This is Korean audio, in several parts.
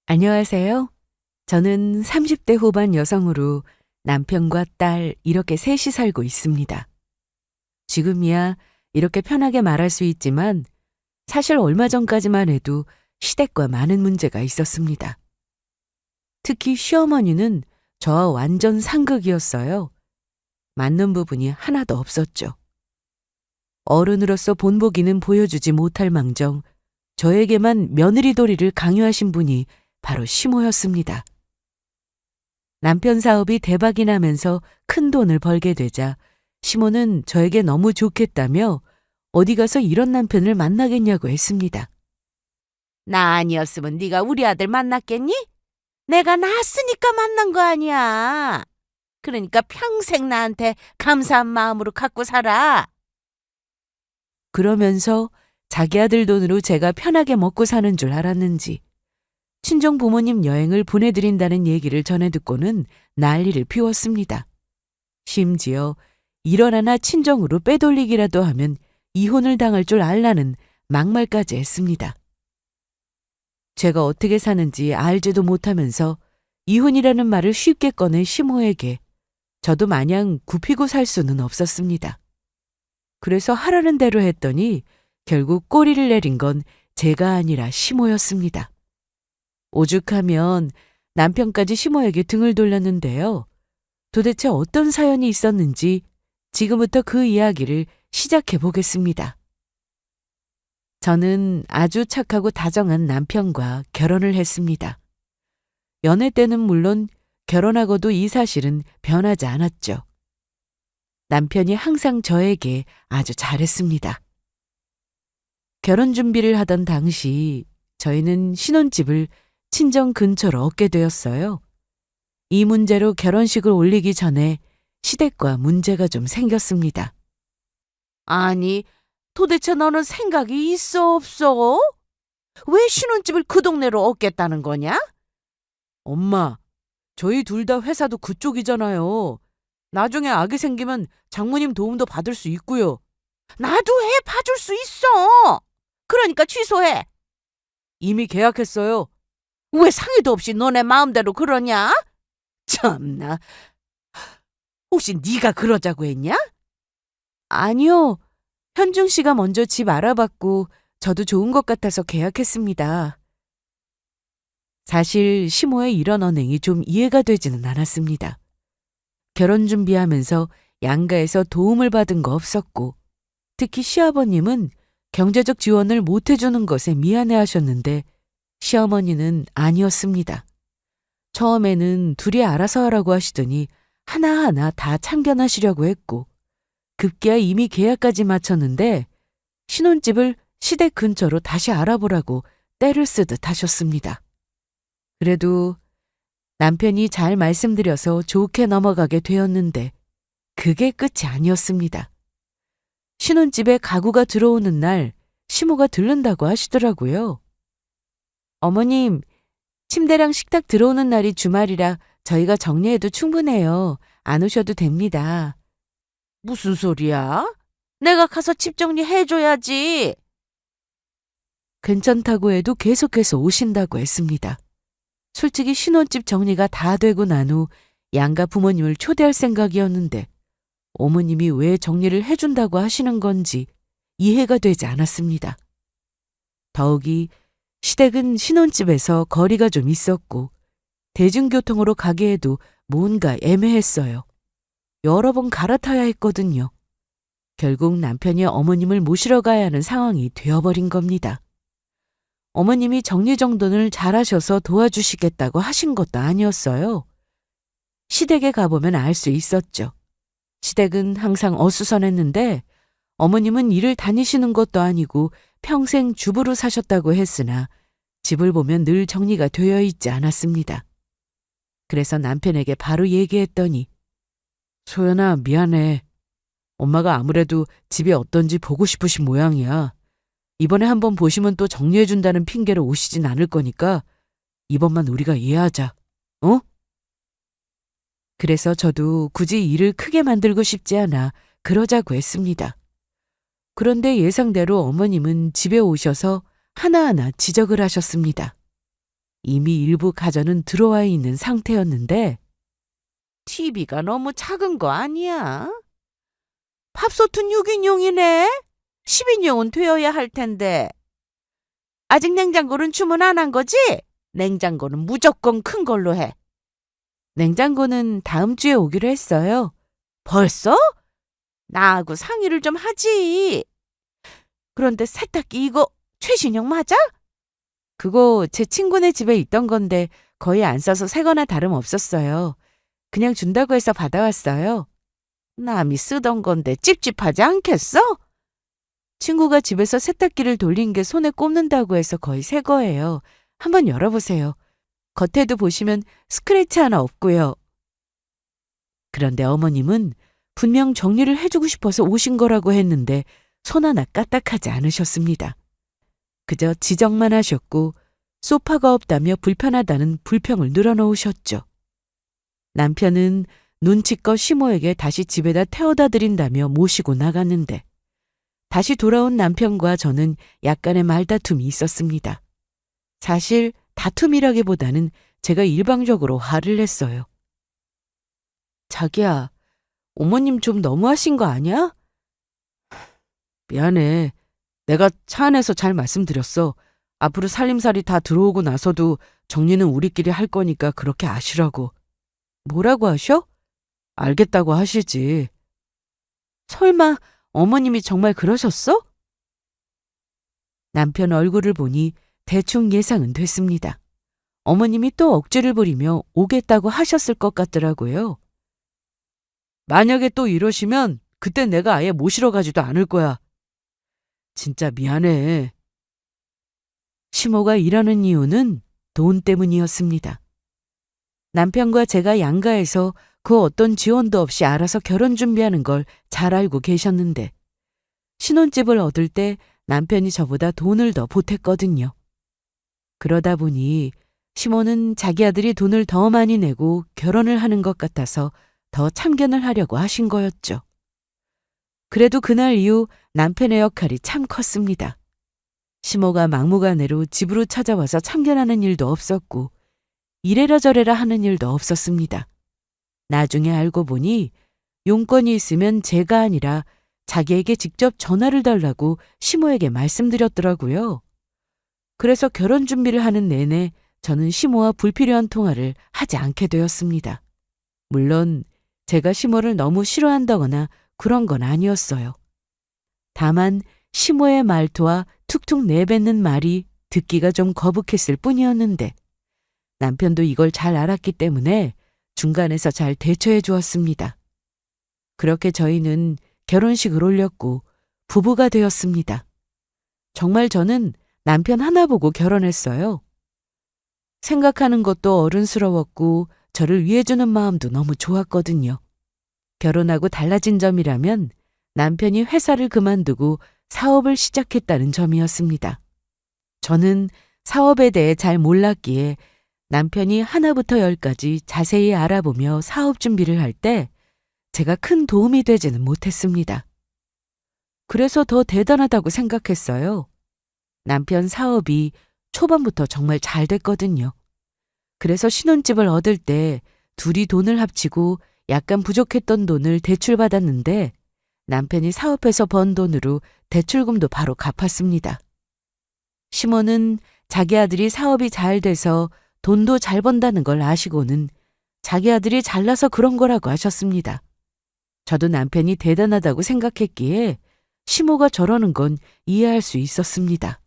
안녕하세요. 저는 30대 후반 여성으로 남편과 딸 이렇게 셋이 살고 있습니다. 지금이야 이렇게 편하게 말할 수 있지만 사실 얼마 전까지만 해도 시댁과 많은 문제가 있었습니다. 특히 시어머니는 저와 완전 상극이었어요. 맞는 부분이 하나도 없었죠. 어른으로서 본보기는 보여주지 못할 망정 저에게만 며느리 도리를 강요하신 분이 바로 시모였습니다. 남편 사업이 대박이 나면서 큰 돈을 벌게 되자 시모는 저에게 너무 좋겠다며 어디 가서 이런 남편을 만나겠냐고 했습니다. 나 아니었으면 네가 우리 아들 만났겠니? 내가 낳았으니까 만난 거 아니야. 그러니까 평생 나한테 감사한 마음으로 갖고 살아. 그러면서 자기 아들 돈으로 제가 편하게 먹고 사는 줄 알았는지 친정 부모님 여행을 보내드린다는 얘기를 전해 듣고는 난리를 피웠습니다. 심지어 이런 하나 친정으로 빼돌리기라도 하면 이혼을 당할 줄 알라는 막말까지 했습니다. 제가 어떻게 사는지 알지도 못하면서 이혼이라는 말을 쉽게 꺼낸 시모에게 저도 마냥 굽히고 살 수는 없었습니다. 그래서 하라는 대로 했더니 결국 꼬리를 내린 건 제가 아니라 시모였습니다. 오죽하면 남편까지 시모에게 등을 돌렸는데요. 도대체 어떤 사연이 있었는지 지금부터 그 이야기를 시작해 보겠습니다. 저는 아주 착하고 다정한 남편과 결혼을 했습니다. 연애 때는 물론 결혼하고도 이 사실은 변하지 않았죠. 남편이 항상 저에게 아주 잘했습니다. 결혼 준비를 하던 당시 저희는 신혼집을 친정 근처로 얻게 되었어요. 이 문제로 결혼식을 올리기 전에 시댁과 문제가 좀 생겼습니다. 아니, 도대체 너는 생각이 있어 없어? 왜 신혼집을 그 동네로 얻겠다는 거냐? 엄마, 저희 둘 다 회사도 그쪽이잖아요. 나중에 아기 생기면 장모님 도움도 받을 수 있고요. 나도 해 봐줄 수 있어. 그러니까 취소해. 이미 계약했어요. 왜 상의도 없이 너네 마음대로 그러냐? 참나. 혹시 네가 그러자고 했냐? 아니요. 현중 씨가 먼저 집 알아봤고 저도 좋은 것 같아서 계약했습니다. 사실 시모의 이런 언행이 좀 이해가 되지는 않았습니다. 결혼 준비하면서 양가에서 도움을 받은 거 없었고 특히 시아버님은 경제적 지원을 못 해주는 것에 미안해하셨는데 시어머니는 아니었습니다. 처음에는 둘이 알아서 하라고 하시더니 하나하나 다 참견하시려고 했고 급기야 이미 계약까지 마쳤는데 신혼집을 시댁 근처로 다시 알아보라고 떼를 쓰듯 하셨습니다. 그래도 남편이 잘 말씀드려서 좋게 넘어가게 되었는데 그게 끝이 아니었습니다. 신혼집에 가구가 들어오는 날 시모가 들른다고 하시더라고요. 어머님, 침대랑 식탁 들어오는 날이 주말이라 저희가 정리해도 충분해요. 안 오셔도 됩니다. 무슨 소리야? 내가 가서 집 정리해줘야지. 괜찮다고 해도 계속해서 오신다고 했습니다. 솔직히 신혼집 정리가 다 되고 난 후 양가 부모님을 초대할 생각이었는데 어머님이 왜 정리를 해준다고 하시는 건지 이해가 되지 않았습니다. 더욱이 시댁은 신혼집에서 거리가 좀 있었고 대중교통으로 가기에도 뭔가 애매했어요. 여러 번 갈아타야 했거든요. 결국 남편이 어머님을 모시러 가야 하는 상황이 되어버린 겁니다. 어머님이 정리정돈을 잘하셔서 도와주시겠다고 하신 것도 아니었어요. 시댁에 가보면 알 수 있었죠. 시댁은 항상 어수선했는데 어머님은 일을 다니시는 것도 아니고 평생 주부로 사셨다고 했으나 집을 보면 늘 정리가 되어 있지 않았습니다. 그래서 남편에게 바로 얘기했더니 소연아, 미안해. 엄마가 아무래도 집이 어떤지 보고 싶으신 모양이야. 이번에 한번 보시면 또 정리해준다는 핑계로 오시진 않을 거니까 이번만 우리가 이해하자. 어? 그래서 저도 굳이 일을 크게 만들고 싶지 않아 그러자고 했습니다. 그런데 예상대로 어머님은 집에 오셔서 하나하나 지적을 하셨습니다. 이미 일부 가전은 들어와 있는 상태였는데 TV가 너무 작은 거 아니야? 밥솥은 6인용이네? 10인용은 되어야 할 텐데. 아직 냉장고는 주문 안 한 거지? 냉장고는 무조건 큰 걸로 해. 냉장고는 다음 주에 오기로 했어요. 벌써? 나하고 상의를 좀 하지. 그런데 세탁기 이거 최신형 맞아? 그거 제 친구네 집에 있던 건데 거의 안 써서 새거나 다름없었어요. 그냥 준다고 해서 받아왔어요. 남이 쓰던 건데 찝찝하지 않겠어? 친구가 집에서 세탁기를 돌린 게 손에 꼽는다고 해서 거의 새 거예요. 한번 열어보세요. 겉에도 보시면 스크래치 하나 없고요. 그런데 어머님은 분명 정리를 해주고 싶어서 오신 거라고 했는데 손 하나 까딱하지 않으셨습니다. 그저 지적만 하셨고 소파가 없다며 불편하다는 불평을 늘어놓으셨죠. 남편은 눈치껏 시모에게 다시 집에다 태워다 드린다며 모시고 나갔는데 다시 돌아온 남편과 저는 약간의 말다툼이 있었습니다. 사실 다툼이라기보다는 제가 일방적으로 화를 냈어요. 자기야, 어머님 좀 너무하신 거 아니야? 미안해. 내가 차 안에서 잘 말씀드렸어. 앞으로 살림살이 다 들어오고 나서도 정리는 우리끼리 할 거니까 그렇게 아시라고. 뭐라고 하셔? 알겠다고 하시지. 설마 어머님이 정말 그러셨어? 남편 얼굴을 보니 대충 예상은 됐습니다. 어머님이 또 억지를 부리며 오겠다고 하셨을 것 같더라고요. 만약에 또 이러시면 그때 내가 아예 모시러 가지도 않을 거야. 진짜 미안해. 시모가 이러는 이유는 돈 때문이었습니다. 남편과 제가 양가해서 그 어떤 지원도 없이 알아서 결혼 준비하는 걸 잘 알고 계셨는데 신혼집을 얻을 때 남편이 저보다 돈을 더 보탰거든요. 그러다 보니 시모는 자기 아들이 돈을 더 많이 내고 결혼을 하는 것 같아서 더 참견을 하려고 하신 거였죠. 그래도 그날 이후 남편의 역할이 참 컸습니다. 시모가 막무가내로 집으로 찾아와서 참견하는 일도 없었고 이래라 저래라 하는 일도 없었습니다. 나중에 알고 보니 용건이 있으면 제가 아니라 자기에게 직접 전화를 달라고 시모에게 말씀드렸더라고요. 그래서 결혼 준비를 하는 내내 저는 시모와 불필요한 통화를 하지 않게 되었습니다. 물론 제가 시모를 너무 싫어한다거나 그런 건 아니었어요. 다만 시모의 말투와 툭툭 내뱉는 말이 듣기가 좀 거북했을 뿐이었는데 남편도 이걸 잘 알았기 때문에 중간에서 잘 대처해 주었습니다. 그렇게 저희는 결혼식을 올렸고 부부가 되었습니다. 정말 저는 남편 하나 보고 결혼했어요. 생각하는 것도 어른스러웠고 저를 위해주는 마음도 너무 좋았거든요. 결혼하고 달라진 점이라면 남편이 회사를 그만두고 사업을 시작했다는 점이었습니다. 저는 사업에 대해 잘 몰랐기에 남편이 하나부터 열까지 자세히 알아보며 사업 준비를 할 때 제가 큰 도움이 되지는 못했습니다. 그래서 더 대단하다고 생각했어요. 남편 사업이 초반부터 정말 잘 됐거든요. 그래서 신혼집을 얻을 때 둘이 돈을 합치고 약간 부족했던 돈을 대출받았는데 남편이 사업해서 번 돈으로 대출금도 바로 갚았습니다. 시모는 자기 아들이 사업이 잘 돼서 돈도 잘 번다는 걸 아시고는 자기 아들이 잘나서 그런 거라고 하셨습니다. 저도 남편이 대단하다고 생각했기에 시모가 저러는 건 이해할 수 있었습니다.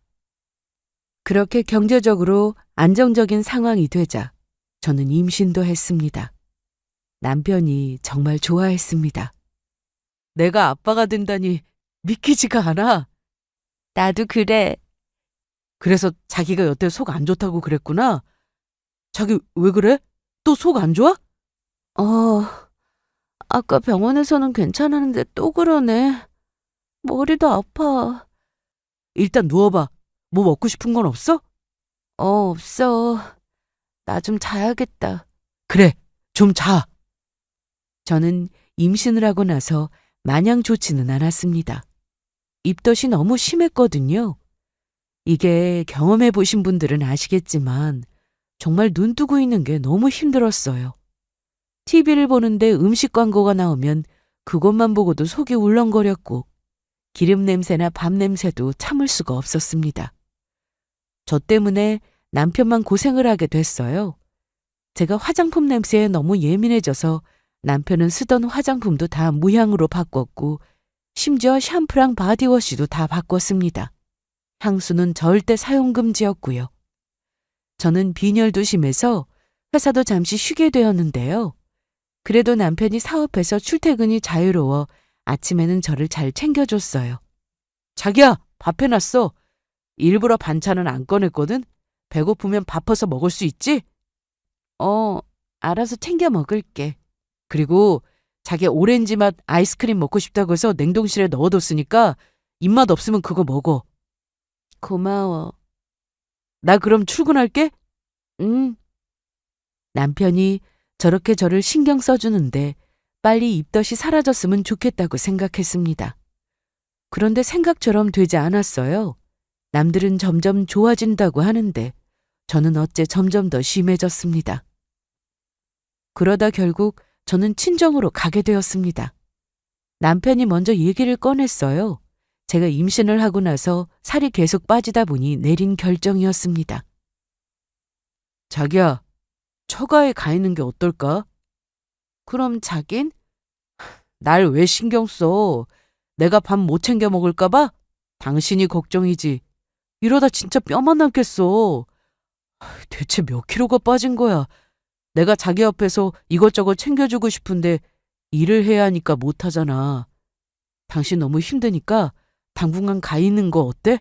그렇게 경제적으로 안정적인 상황이 되자 저는 임신도 했습니다. 남편이 정말 좋아했습니다. 내가 아빠가 된다니 믿기지가 않아. 나도 그래. 그래서 자기가 여태 속 안 좋다고 그랬구나. 자기 왜 그래? 또 속 안 좋아? 아까 병원에서는 괜찮았는데 또 그러네. 머리도 아파. 일단 누워봐. 뭐 먹고 싶은 건 없어? 없어. 나 좀 자야겠다. 그래, 좀 자. 저는 임신을 하고 나서 마냥 좋지는 않았습니다. 입덧이 너무 심했거든요. 이게 경험해 보신 분들은 아시겠지만 정말 눈 뜨고 있는 게 너무 힘들었어요. TV를 보는데 음식 광고가 나오면 그것만 보고도 속이 울렁거렸고 기름 냄새나 밥 냄새도 참을 수가 없었습니다. 저 때문에 남편만 고생을 하게 됐어요. 제가 화장품 냄새에 너무 예민해져서 남편은 쓰던 화장품도 다 무향으로 바꿨고 심지어 샴푸랑 바디워시도 다 바꿨습니다. 향수는 절대 사용 금지였고요. 저는 빈혈도 심해서 회사도 잠시 쉬게 되었는데요. 그래도 남편이 사업해서 출퇴근이 자유로워 아침에는 저를 잘 챙겨줬어요. 자기야, 밥 해놨어. 일부러 반찬은 안 꺼냈거든. 배고프면 밥퍼서 먹을 수 있지? 알아서 챙겨 먹을게. 그리고 자기 오렌지 맛 아이스크림 먹고 싶다고 해서 냉동실에 넣어뒀으니까 입맛 없으면 그거 먹어. 고마워. 나 그럼 출근할게? 응. 남편이 저렇게 저를 신경 써주는데 빨리 입덧이 사라졌으면 좋겠다고 생각했습니다. 그런데 생각처럼 되지 않았어요. 남들은 점점 좋아진다고 하는데 저는 어째 점점 더 심해졌습니다. 그러다 결국 저는 친정으로 가게 되었습니다. 남편이 먼저 얘기를 꺼냈어요. 제가 임신을 하고 나서 살이 계속 빠지다 보니 내린 결정이었습니다. 자기야, 처가에 가 있는 게 어떨까? 그럼 자긴? 날 왜 신경 써? 내가 밥 못 챙겨 먹을까 봐? 당신이 걱정이지. 이러다 진짜 뼈만 남겠어. 대체 몇 킬로가 빠진 거야? 내가 자기 옆에서 이것저것 챙겨주고 싶은데 일을 해야 하니까 못하잖아. 당신 너무 힘드니까 당분간 가 있는 거 어때?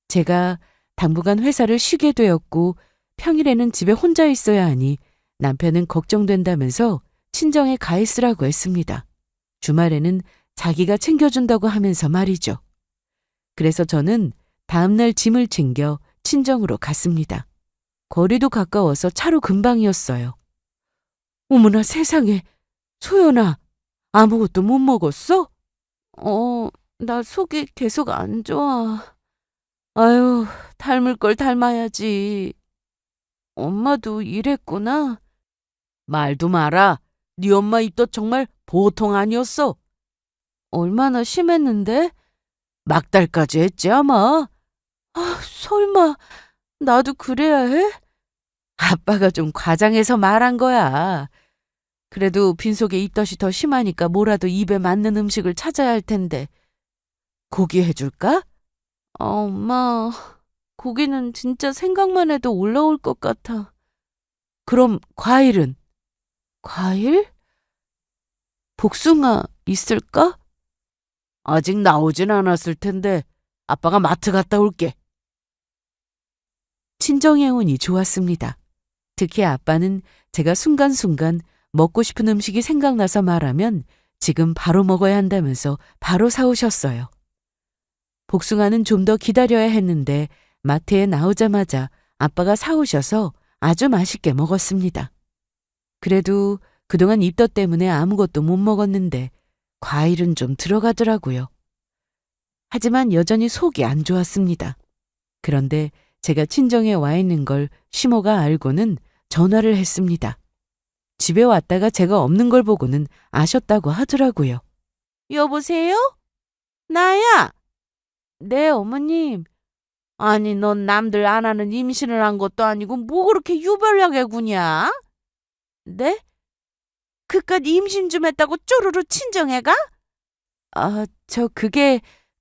제가 당분간 회사를 쉬게 되었고 평일에는 집에 혼자 있어야 하니 남편은 걱정된다면서 친정에 가 있으라고 했습니다. 주말에는 자기가 챙겨준다고 하면서 말이죠. 그래서 저는 다음날 짐을 챙겨 친정으로 갔습니다. 거리도 가까워서 차로 금방이었어요. 어머나 세상에, 소연아, 아무것도 못 먹었어? 나 속이 계속 안 좋아. 아유, 닮을 걸 닮아야지. 엄마도 이랬구나. 말도 마라. 네 엄마 입덧 정말 보통 아니었어. 얼마나 심했는데? 막달까지 했지 아마. 설마 나도 그래야 해? 아빠가 좀 과장해서 말한 거야. 그래도 빈속에 입덧이 더 심하니까 뭐라도 입에 맞는 음식을 찾아야 할 텐데. 고기 해줄까? 엄마, 고기는 진짜 생각만 해도 올라올 것 같아. 그럼 과일은? 과일? 복숭아 있을까? 아직 나오진 않았을 텐데 아빠가 마트 갔다 올게. 친정에 오니 좋았습니다. 특히 아빠는 제가 순간순간 먹고 싶은 음식이 생각나서 말하면 지금 바로 먹어야 한다면서 바로 사오셨어요. 복숭아는 좀 더 기다려야 했는데 마트에 나오자마자 아빠가 사오셔서 아주 맛있게 먹었습니다. 그래도 그동안 입덧 때문에 아무것도 못 먹었는데 과일은 좀 들어가더라고요. 하지만 여전히 속이 안 좋았습니다. 그런데 제가 친정에 와 있는 걸 시모가 알고는 전화를 했습니다. 집에 왔다가 제가 없는 걸 보고는 아셨다고 하더라고요. 여보세요? 나야. 네, 어머님. 아니, 넌 남들 안 하는 임신을 한 것도 아니고 뭐 그렇게 유별나게 구냐? 네? 그깟 임신 좀 했다고 쪼르르 친정에 가?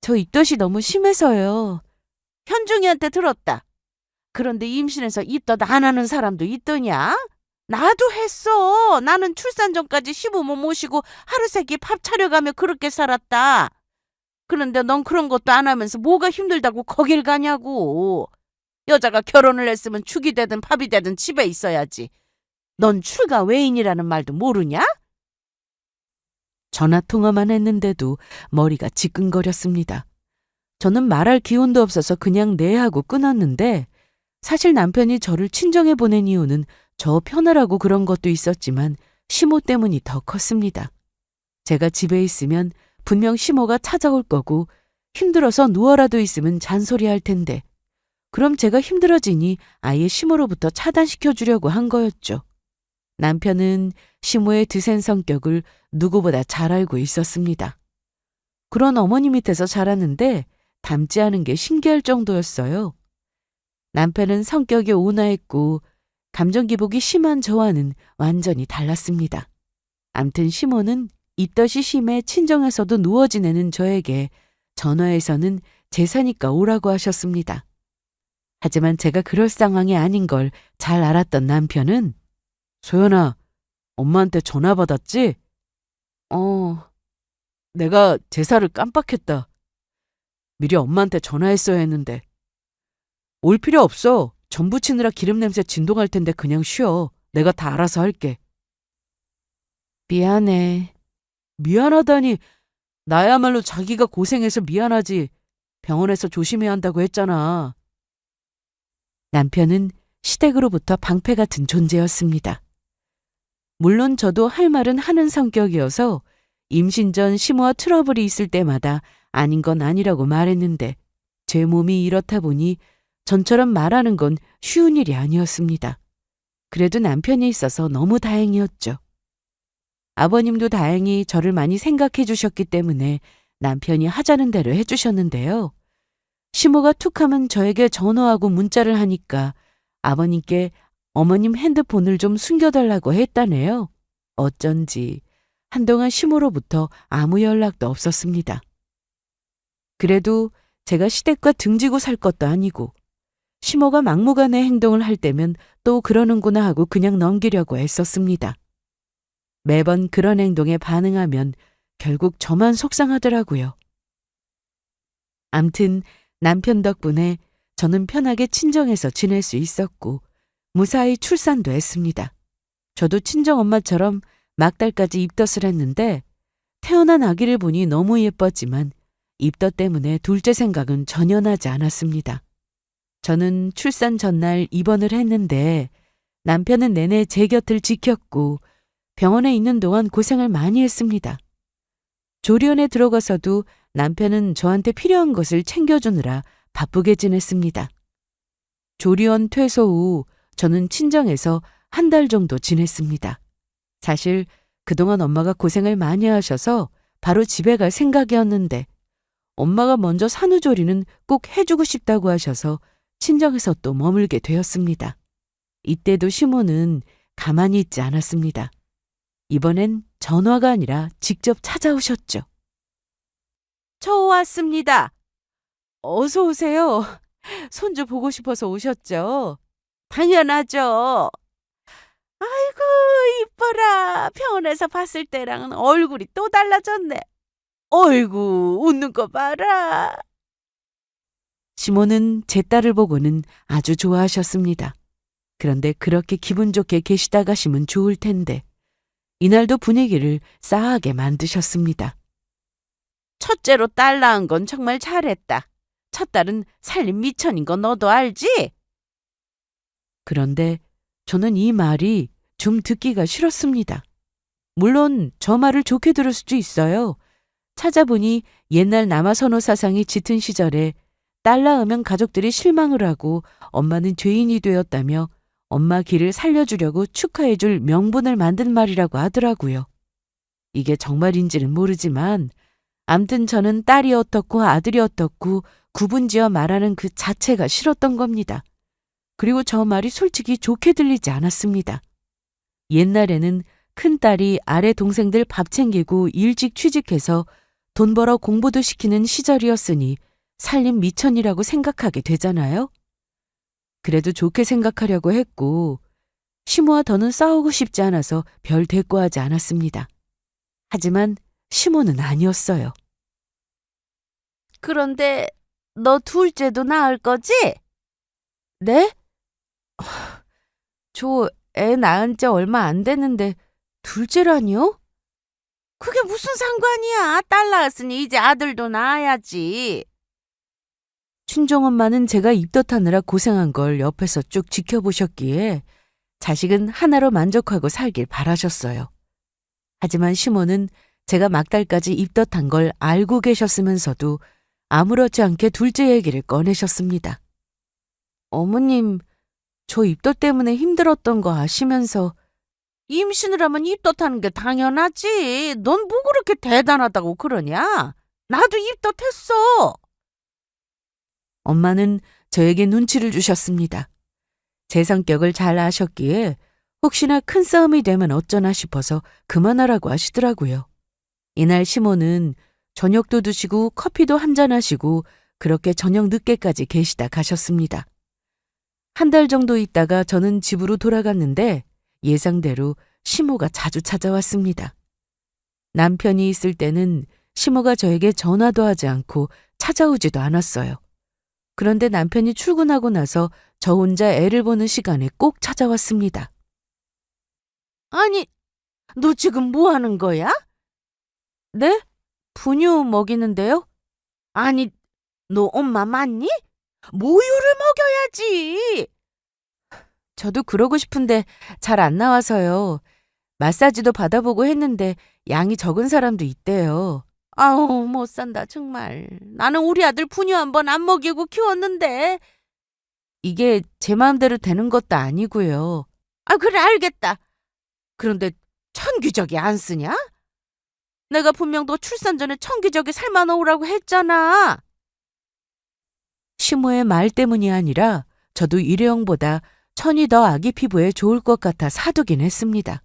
저 입덧이 너무 심해서요. 현중이한테 들었다. 그런데 임신해서 입덧 안 하는 사람도 있더냐? 나도 했어. 나는 출산 전까지 시부모 모시고 하루 세끼 밥 차려가며 그렇게 살았다. 그런데 넌 그런 것도 안 하면서 뭐가 힘들다고 거길 가냐고. 여자가 결혼을 했으면 죽이 되든 밥이 되든 집에 있어야지. 넌 출가 외인이라는 말도 모르냐? 전화 통화만 했는데도 머리가 지끈거렸습니다. 저는 말할 기운도 없어서 그냥 네 하고 끊었는데 사실 남편이 저를 친정에 보낸 이유는 저 편하라고 그런 것도 있었지만 시모 때문이 더 컸습니다. 제가 집에 있으면 분명 시모가 찾아올 거고 힘들어서 누워라도 있으면 잔소리할 텐데 그럼 제가 힘들어지니 아예 시모로부터 차단시켜 주려고 한 거였죠. 남편은 시모의 드센 성격을 누구보다 잘 알고 있었습니다. 그런 어머니 밑에서 자랐는데 닮지 않은 게 신기할 정도였어요. 남편은 성격이 온화했고 감정 기복이 심한 저와는 완전히 달랐습니다. 암튼 시모는 입덧이 심해 친정에서도 누워 지내는 저에게 전화해서는 제사니까 오라고 하셨습니다. 하지만 제가 그럴 상황이 아닌 걸 잘 알았던 남편은 소연아, 엄마한테 전화 받았지? 내가 제사를 깜빡했다. 미리 엄마한테 전화했어야 했는데. 올 필요 없어. 전 부치느라 기름 냄새 진동할 텐데 그냥 쉬어. 내가 다 알아서 할게. 미안해. 미안하다니. 나야말로 자기가 고생해서 미안하지. 병원에서 조심해야 한다고 했잖아. 남편은 시댁으로부터 방패 같은 존재였습니다. 물론 저도 할 말은 하는 성격이어서 임신 전 시모와 트러블이 있을 때마다 아닌 건 아니라고 말했는데 제 몸이 이렇다 보니 전처럼 말하는 건 쉬운 일이 아니었습니다. 그래도 남편이 있어서 너무 다행이었죠. 아버님도 다행히 저를 많이 생각해 주셨기 때문에 남편이 하자는 대로 해주셨는데요. 시모가 툭 하면 저에게 전화하고 문자를 하니까 아버님께 어머님 핸드폰을 좀 숨겨달라고 했다네요. 어쩐지 한동안 시모로부터 아무 연락도 없었습니다. 그래도 제가 시댁과 등지고 살 것도 아니고 시모가 막무가내 행동을 할 때면 또 그러는구나 하고 그냥 넘기려고 애썼습니다. 매번 그런 행동에 반응하면 결국 저만 속상하더라고요. 암튼 남편 덕분에 저는 편하게 친정에서 지낼 수 있었고 무사히 출산도 했습니다. 저도 친정엄마처럼 막달까지 입덧을 했는데 태어난 아기를 보니 너무 예뻤지만 입덧 때문에 둘째 생각은 전혀 나지 않았습니다. 저는 출산 전날 입원을 했는데 남편은 내내 제 곁을 지켰고 병원에 있는 동안 고생을 많이 했습니다. 조리원에 들어가서도 남편은 저한테 필요한 것을 챙겨주느라 바쁘게 지냈습니다. 조리원 퇴소 후 저는 친정에서 한 달 정도 지냈습니다. 사실 그동안 엄마가 고생을 많이 하셔서 바로 집에 갈 생각이었는데 엄마가 먼저 산후조리는 꼭 해주고 싶다고 하셔서 친정에서 또 머물게 되었습니다. 이때도 시모는 가만히 있지 않았습니다. 이번엔 전화가 아니라 직접 찾아오셨죠. 저 왔습니다. 어서 오세요. 손주 보고 싶어서 오셨죠? 당연하죠. 아이고, 이뻐라. 병원에서 봤을 때랑은 얼굴이 또 달라졌네. 어이구, 웃는 거 봐라. 시모는 제 딸을 보고는 아주 좋아하셨습니다. 그런데 그렇게 기분 좋게 계시다 가시면 좋을 텐데 이날도 분위기를 싸하게 만드셨습니다. 첫째로 딸 낳은 건 정말 잘했다. 첫 딸은 살림 미천인 거 너도 알지? 그런데 저는 이 말이 좀 듣기가 싫었습니다. 물론 저 말을 좋게 들을 수도 있어요. 찾아보니 옛날 남아선호 사상이 짙은 시절에 딸 낳으면 가족들이 실망을 하고 엄마는 죄인이 되었다며 엄마 길을 살려주려고 축하해줄 명분을 만든 말이라고 하더라고요. 이게 정말인지는 모르지만 암튼 저는 딸이 어떻고 아들이 어떻고 구분지어 말하는 그 자체가 싫었던 겁니다. 그리고 저 말이 솔직히 좋게 들리지 않았습니다. 옛날에는 큰딸이 아래 동생들 밥 챙기고 일찍 취직해서 돈 벌어 공부도 시키는 시절이었으니 살림 미천이라고 생각하게 되잖아요. 그래도 좋게 생각하려고 했고 시모와 더는 싸우고 싶지 않아서 별 대꾸하지 않았습니다. 하지만 시모는 아니었어요. 그런데 너 둘째도 낳을 거지? 네? 저 애 낳은 지 얼마 안 됐는데 둘째라니요? 그게 무슨 상관이야. 딸 낳았으니 이제 아들도 낳아야지. 친정엄마는 제가 입덧하느라 고생한 걸 옆에서 쭉 지켜보셨기에 자식은 하나로 만족하고 살길 바라셨어요. 하지만 시모는 제가 막달까지 입덧한 걸 알고 계셨으면서도 아무렇지 않게 둘째 얘기를 꺼내셨습니다. 어머님, 저 입덧 때문에 힘들었던 거 아시면서 임신을 하면 입덧하는 게 당연하지. 넌 뭐 그렇게 대단하다고 그러냐? 나도 입덧했어. 엄마는 저에게 눈치를 주셨습니다. 제 성격을 잘 아셨기에 혹시나 큰 싸움이 되면 어쩌나 싶어서 그만하라고 하시더라고요. 이날 시모는 저녁도 드시고 커피도 한잔 하시고 그렇게 저녁 늦게까지 계시다 가셨습니다. 한 달 정도 있다가 저는 집으로 돌아갔는데 예상대로 시모가 자주 찾아왔습니다. 남편이 있을 때는 시모가 저에게 전화도 하지 않고 찾아오지도 않았어요. 그런데 남편이 출근하고 나서 저 혼자 애를 보는 시간에 꼭 찾아왔습니다. 아니, 너 지금 뭐 하는 거야? 네? 분유 먹이는데요? 아니, 너 엄마 맞니? 모유를 먹여야지. 저도 그러고 싶은데 잘 안 나와서요. 마사지도 받아보고 했는데 양이 적은 사람도 있대요. 아우, 못 산다, 정말. 나는 우리 아들 분유 한 번 안 먹이고 키웠는데. 이게 제 마음대로 되는 것도 아니고요. 아, 그래, 알겠다. 그런데 천기저귀 안 쓰냐? 내가 분명 너 출산 전에 천기저귀 삶아 놓으라고 했잖아. 시모의 말 때문이 아니라 저도 일회용보다 천이 더 아기 피부에 좋을 것 같아 사두긴 했습니다.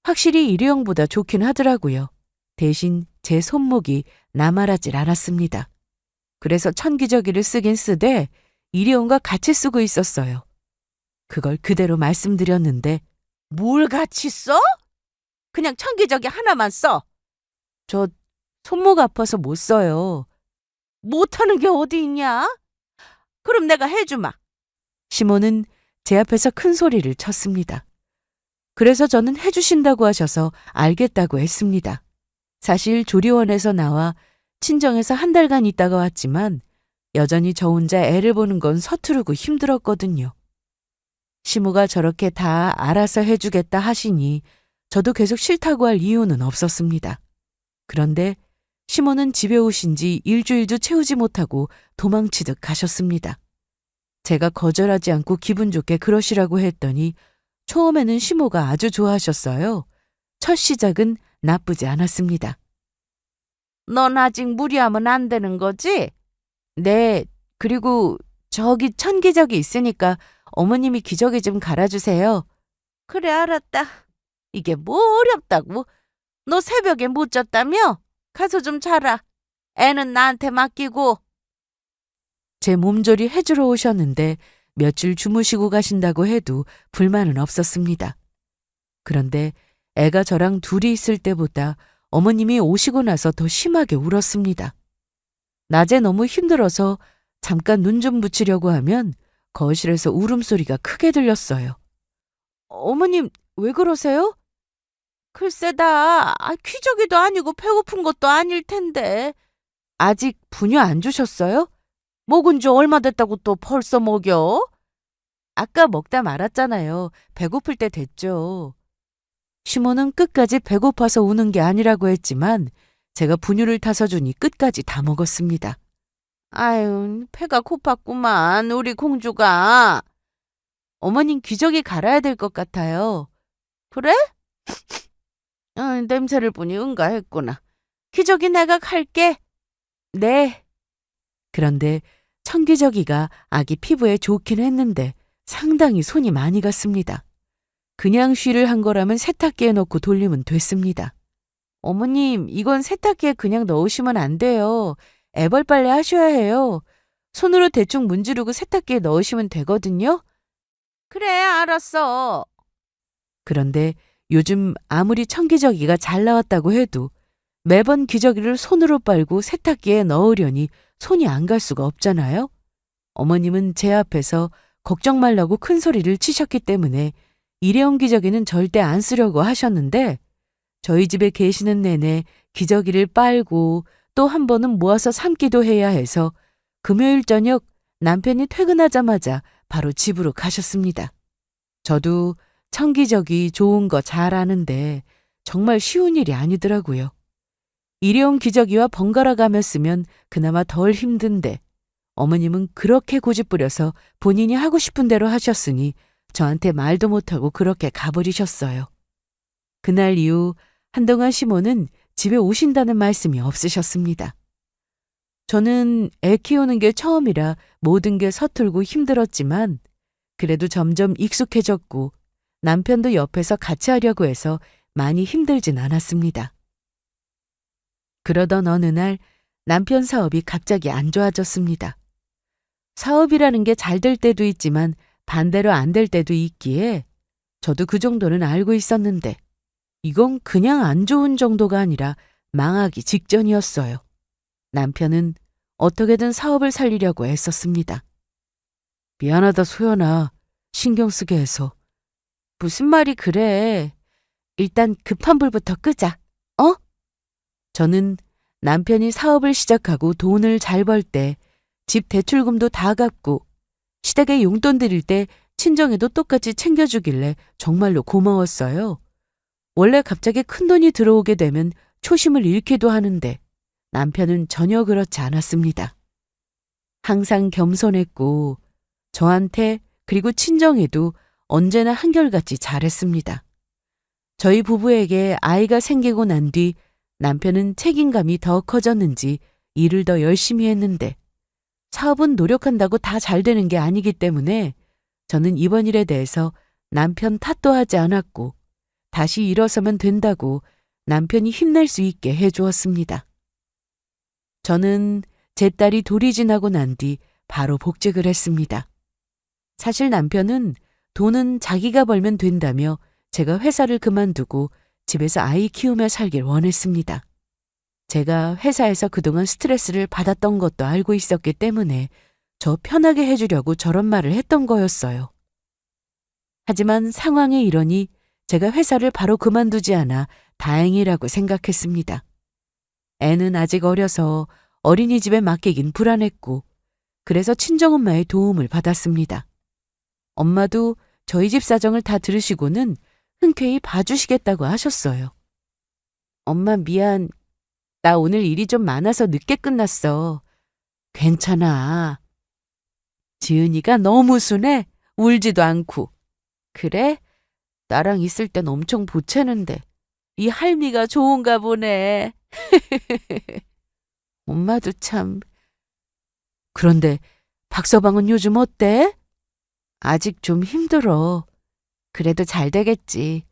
확실히 일회용보다 좋긴 하더라고요. 대신 제 손목이 나말하질 않았습니다. 그래서 천기저귀를 쓰긴 쓰되 일회용과 같이 쓰고 있었어요. 그걸 그대로 말씀드렸는데 뭘 같이 써? 그냥 천기저귀 하나만 써. 저 손목 아파서 못 써요. 못하는 게 어디 있냐? 그럼 내가 해주마. 시모는 제 앞에서 큰 소리를 쳤습니다. 그래서 저는 해주신다고 하셔서 알겠다고 했습니다. 사실 조리원에서 나와 친정에서 한 달간 있다가 왔지만 여전히 저 혼자 애를 보는 건 서투르고 힘들었거든요. 시모가 저렇게 다 알아서 해주겠다 하시니 저도 계속 싫다고 할 이유는 없었습니다. 그런데 시모는 집에 오신 지 일주일도 채우지 못하고 도망치듯 가셨습니다. 제가 거절하지 않고 기분 좋게 그러시라고 했더니 처음에는 시모가 아주 좋아하셨어요. 첫 시작은 나쁘지 않았습니다. 넌 아직 무리하면 안 되는 거지? 네, 그리고 저기 천기저귀 있으니까 어머님이 기저귀 좀 갈아주세요. 그래, 알았다. 이게 뭐 어렵다고? 너 새벽에 못 잤다며? 가서 좀 자라. 애는 나한테 맡기고. 제 몸조리 해주러 오셨는데 며칠 주무시고 가신다고 해도 불만은 없었습니다. 그런데 애가 저랑 둘이 있을 때보다 어머님이 오시고 나서 더 심하게 울었습니다. 낮에 너무 힘들어서 잠깐 눈 좀 붙이려고 하면 거실에서 울음소리가 크게 들렸어요. 어머님, 왜 그러세요? 글쎄다. 기저귀도 아니고 배고픈 것도 아닐 텐데. 아직 분유 안 주셨어요? 먹은 지 얼마 됐다고 또 벌써 먹여? 아까 먹다 말았잖아요. 배고플 때 됐죠. 시모는 끝까지 배고파서 우는 게 아니라고 했지만 제가 분유를 타서 주니 끝까지 다 먹었습니다. 아유, 배가 고팠구만, 우리 공주가. 어머님 기저귀 갈아야 될 것 같아요. 그래? 냄새를 보니 응가했구나. 기저귀 내가 갈게. 네. 그런데 천기저귀가 아기 피부에 좋긴 했는데 상당히 손이 많이 갔습니다. 그냥 쉬를 한 거라면 세탁기에 넣고 돌리면 됐습니다. 어머님, 이건 세탁기에 그냥 넣으시면 안 돼요. 애벌 빨래 하셔야 해요. 손으로 대충 문지르고 세탁기에 넣으시면 되거든요. 그래, 알았어. 그런데 요즘 아무리 천기저귀가 잘 나왔다고 해도 매번 기저귀를 손으로 빨고 세탁기에 넣으려니 손이 안 갈 수가 없잖아요. 어머님은 제 앞에서 걱정 말라고 큰 소리를 치셨기 때문에 일회용 기저귀는 절대 안 쓰려고 하셨는데 저희 집에 계시는 내내 기저귀를 빨고 또 한 번은 모아서 삶기도 해야 해서 금요일 저녁 남편이 퇴근하자마자 바로 집으로 가셨습니다. 저도 천기저귀 좋은 거 잘 아는데 정말 쉬운 일이 아니더라고요. 일회용 기저귀와 번갈아 가며 쓰면 그나마 덜 힘든데 어머님은 그렇게 고집부려서 본인이 하고 싶은 대로 하셨으니 저한테 말도 못하고 그렇게 가버리셨어요. 그날 이후 한동안 시모는 집에 오신다는 말씀이 없으셨습니다. 저는 애 키우는 게 처음이라 모든 게 서툴고 힘들었지만 그래도 점점 익숙해졌고 남편도 옆에서 같이 하려고 해서 많이 힘들진 않았습니다. 그러던 어느 날 남편 사업이 갑자기 안 좋아졌습니다. 사업이라는 게 잘 될 때도 있지만 반대로 안 될 때도 있기에 저도 그 정도는 알고 있었는데 이건 그냥 안 좋은 정도가 아니라 망하기 직전이었어요. 남편은 어떻게든 사업을 살리려고 애썼습니다. 미안하다 소연아. 신경 쓰게 해서. 무슨 말이 그래. 일단 급한 불부터 끄자. 어? 저는 남편이 사업을 시작하고 돈을 잘 벌 때 집 대출금도 다 갚고 시댁에 용돈 드릴 때 친정에도 똑같이 챙겨주길래 정말로 고마웠어요. 원래 갑자기 큰돈이 들어오게 되면 초심을 잃기도 하는데 남편은 전혀 그렇지 않았습니다. 항상 겸손했고 저한테 그리고 친정에도 언제나 한결같이 잘했습니다. 저희 부부에게 아이가 생기고 난 뒤 남편은 책임감이 더 커졌는지 일을 더 열심히 했는데 사업은 노력한다고 다 잘 되는 게 아니기 때문에 저는 이번 일에 대해서 남편 탓도 하지 않았고 다시 일어서면 된다고 남편이 힘낼 수 있게 해주었습니다. 저는 제 딸이 돌이 지나고 난 뒤 바로 복직을 했습니다. 사실 남편은 돈은 자기가 벌면 된다며 제가 회사를 그만두고 집에서 아이 키우며 살길 원했습니다. 제가 회사에서 그동안 스트레스를 받았던 것도 알고 있었기 때문에 저 편하게 해주려고 저런 말을 했던 거였어요. 하지만 상황이 이러니 제가 회사를 바로 그만두지 않아 다행이라고 생각했습니다. 애는 아직 어려서 어린이집에 맡기긴 불안했고 그래서 친정엄마의 도움을 받았습니다. 엄마도 저희 집 사정을 다 들으시고는 흔쾌히 봐주시겠다고 하셨어요. 엄마 미안. 나 오늘 일이 좀 많아서 늦게 끝났어. 괜찮아. 지은이가 너무 순해. 울지도 않고. 그래? 나랑 있을 땐 엄청 보채는데 이 할미가 좋은가 보네. 엄마도 참. 그런데 박서방은 요즘 어때? 아직 좀 힘들어. 그래도 잘 되겠지.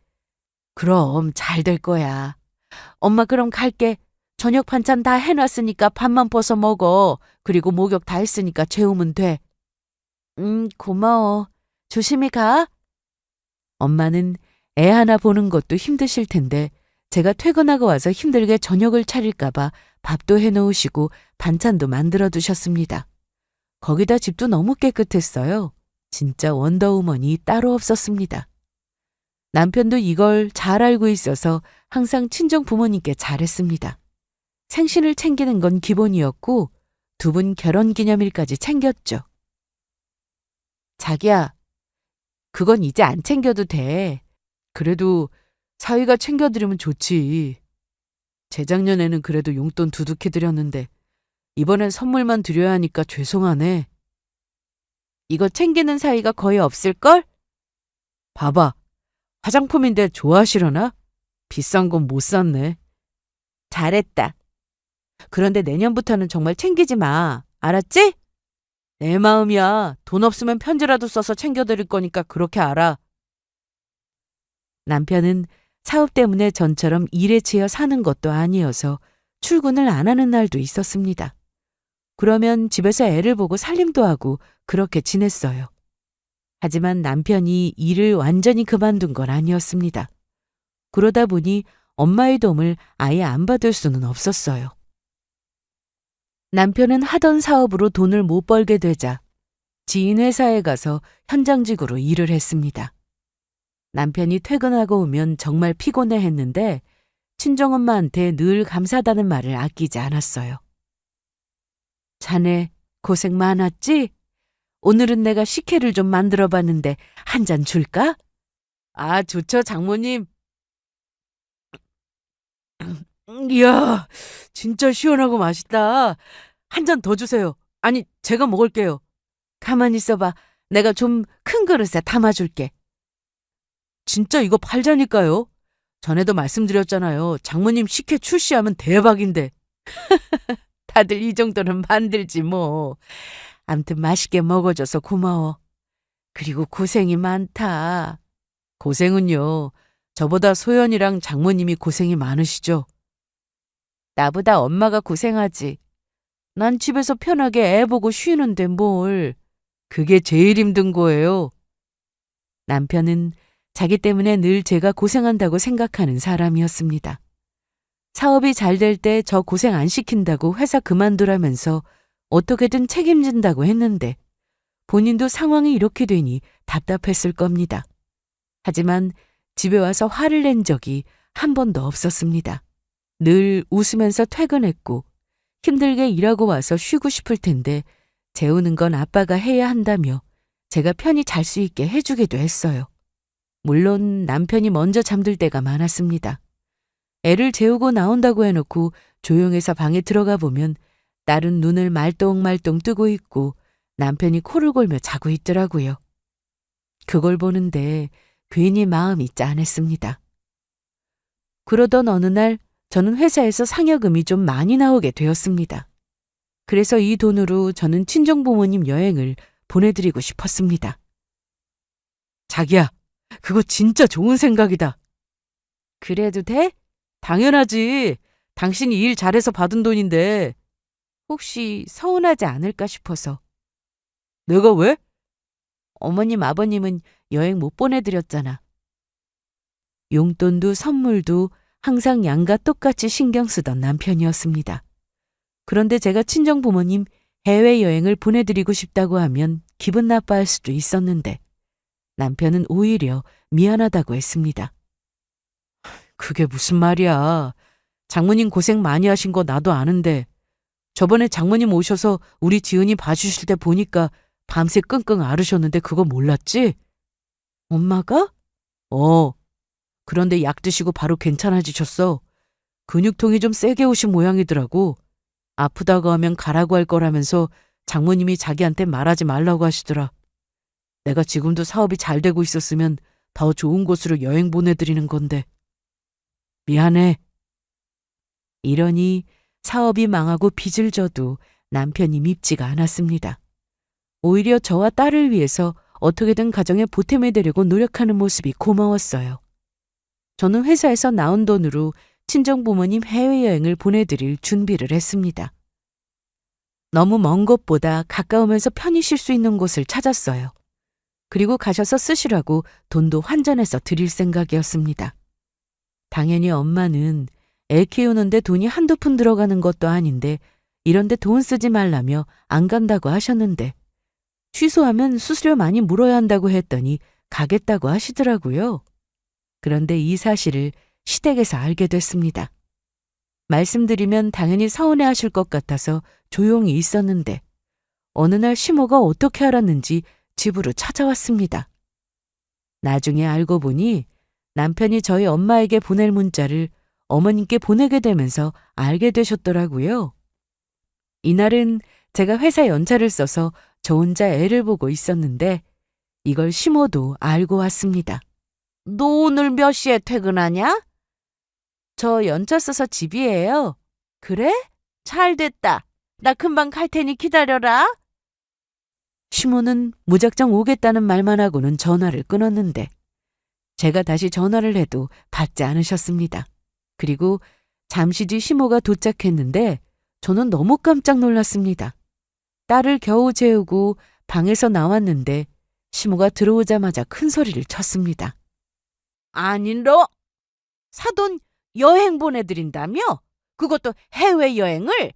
그럼 잘 될 거야. 엄마 그럼 갈게. 저녁 반찬 다 해놨으니까 밥만 벗어 먹어. 그리고 목욕 다 했으니까 재우면 돼. 고마워. 조심히 가. 엄마는 애 하나 보는 것도 힘드실 텐데 제가 퇴근하고 와서 힘들게 저녁을 차릴까봐 밥도 해놓으시고 반찬도 만들어 두셨습니다. 거기다 집도 너무 깨끗했어요. 진짜 원더우먼이 따로 없었습니다. 남편도 이걸 잘 알고 있어서 항상 친정 부모님께 잘했습니다. 생신을 챙기는 건 기본이었고 두 분 결혼기념일까지 챙겼죠. 자기야, 그건 이제 안 챙겨도 돼. 그래도 사위가 챙겨드리면 좋지. 재작년에는 그래도 용돈 두둑히 드렸는데 이번엔 선물만 드려야 하니까 죄송하네. 이거 챙기는 사위가 거의 없을걸? 봐봐. 화장품인데 좋아하시려나? 비싼 건 못 샀네. 잘했다. 그런데 내년부터는 정말 챙기지 마. 알았지? 내 마음이야. 돈 없으면 편지라도 써서 챙겨드릴 거니까 그렇게 알아. 남편은 사업 때문에 전처럼 일에 치여 사는 것도 아니어서 출근을 안 하는 날도 있었습니다. 그러면 집에서 애를 보고 살림도 하고 그렇게 지냈어요. 하지만 남편이 일을 완전히 그만둔 건 아니었습니다. 그러다 보니 엄마의 도움을 아예 안 받을 수는 없었어요. 남편은 하던 사업으로 돈을 못 벌게 되자 지인 회사에 가서 현장직으로 일을 했습니다. 남편이 퇴근하고 오면 정말 피곤해 했는데 친정엄마한테 늘 감사하다는 말을 아끼지 않았어요. 자네 고생 많았지? 오늘은 내가 식혜를 좀 만들어 봤는데 한 잔 줄까? 아, 좋죠, 장모님. 이야, 진짜 시원하고 맛있다. 한 잔 더 주세요. 아니, 제가 먹을게요. 가만히 있어봐. 내가 좀 큰 그릇에 담아줄게. 진짜 이거 팔자니까요. 전에도 말씀드렸잖아요. 장모님 식혜 출시하면 대박인데. 다들 이 정도는 만들지 뭐. 암튼 맛있게 먹어줘서 고마워. 그리고 고생이 많다. 고생은요. 저보다 소연이랑 장모님이 고생이 많으시죠. 나보다 엄마가 고생하지. 난 집에서 편하게 애 보고 쉬는데 뭘. 그게 제일 힘든 거예요. 남편은 자기 때문에 늘 제가 고생한다고 생각하는 사람이었습니다. 사업이 잘 될 때 저 고생 안 시킨다고 회사 그만두라면서 어떻게든 책임진다고 했는데 본인도 상황이 이렇게 되니 답답했을 겁니다. 하지만 집에 와서 화를 낸 적이 한 번도 없었습니다. 늘 웃으면서 퇴근했고 힘들게 일하고 와서 쉬고 싶을 텐데 재우는 건 아빠가 해야 한다며 제가 편히 잘 수 있게 해주기도 했어요. 물론 남편이 먼저 잠들 때가 많았습니다. 애를 재우고 나온다고 해놓고 조용해서 방에 들어가 보면 딸은 눈을 말똥말똥 뜨고 있고 남편이 코를 골며 자고 있더라고요. 그걸 보는데 괜히 마음이 짠했습니다. 그러던 어느 날 저는 회사에서 상여금이 좀 많이 나오게 되었습니다. 그래서 이 돈으로 저는 친정부모님 여행을 보내드리고 싶었습니다. 자기야, 그거 진짜 좋은 생각이다. 그래도 돼? 당연하지. 당신이 일 잘해서 받은 돈인데 혹시 서운하지 않을까 싶어서. 내가 왜? 어머님, 아버님은 여행 못 보내드렸잖아. 용돈도 선물도 항상 양가 똑같이 신경 쓰던 남편이었습니다. 그런데 제가 친정부모님 해외여행을 보내드리고 싶다고 하면 기분 나빠할 수도 있었는데 남편은 오히려 미안하다고 했습니다. 그게 무슨 말이야. 장모님 고생 많이 하신 거 나도 아는데 저번에 장모님 오셔서 우리 지은이 봐주실 때 보니까 밤새 끙끙 앓으셨는데 그거 몰랐지? 엄마가? 그런데 약 드시고 바로 괜찮아지셨어. 근육통이 좀 세게 오신 모양이더라고. 아프다고 하면 가라고 할 거라면서 장모님이 자기한테 말하지 말라고 하시더라. 내가 지금도 사업이 잘 되고 있었으면 더 좋은 곳으로 여행 보내드리는 건데. 미안해. 이러니 사업이 망하고 빚을 져도 남편이 밉지가 않았습니다. 오히려 저와 딸을 위해서 어떻게든 가정에 보탬이 되려고 노력하는 모습이 고마웠어요. 저는 회사에서 나온 돈으로 친정부모님 해외여행을 보내드릴 준비를 했습니다. 너무 먼 곳보다 가까우면서 편히 쉴 수 있는 곳을 찾았어요. 그리고 가셔서 쓰시라고 돈도 환전해서 드릴 생각이었습니다. 당연히 엄마는 애 키우는데 돈이 한두 푼 들어가는 것도 아닌데 이런데 돈 쓰지 말라며 안 간다고 하셨는데 취소하면 수수료 많이 물어야 한다고 했더니 가겠다고 하시더라고요. 그런데 이 사실을 시댁에서 알게 됐습니다. 말씀드리면 당연히 서운해하실 것 같아서 조용히 있었는데 어느 날 시모가 어떻게 알았는지 집으로 찾아왔습니다. 나중에 알고 보니 남편이 저희 엄마에게 보낼 문자를 어머님께 보내게 되면서 알게 되셨더라고요. 이날은 제가 회사 연차를 써서 저 혼자 애를 보고 있었는데 이걸 시모도 알고 왔습니다. 너 오늘 몇 시에 퇴근하냐? 저 연차 써서 집이에요. 그래? 잘 됐다. 나 금방 갈 테니 기다려라. 시모는 무작정 오겠다는 말만 하고는 전화를 끊었는데 제가 다시 전화를 해도 받지 않으셨습니다. 그리고 잠시 뒤 시모가 도착했는데 저는 너무 깜짝 놀랐습니다. 딸을 겨우 재우고 방에서 나왔는데 시모가 들어오자마자 큰 소리를 쳤습니다. 아니 너 사돈 여행 보내드린다며? 그것도 해외여행을?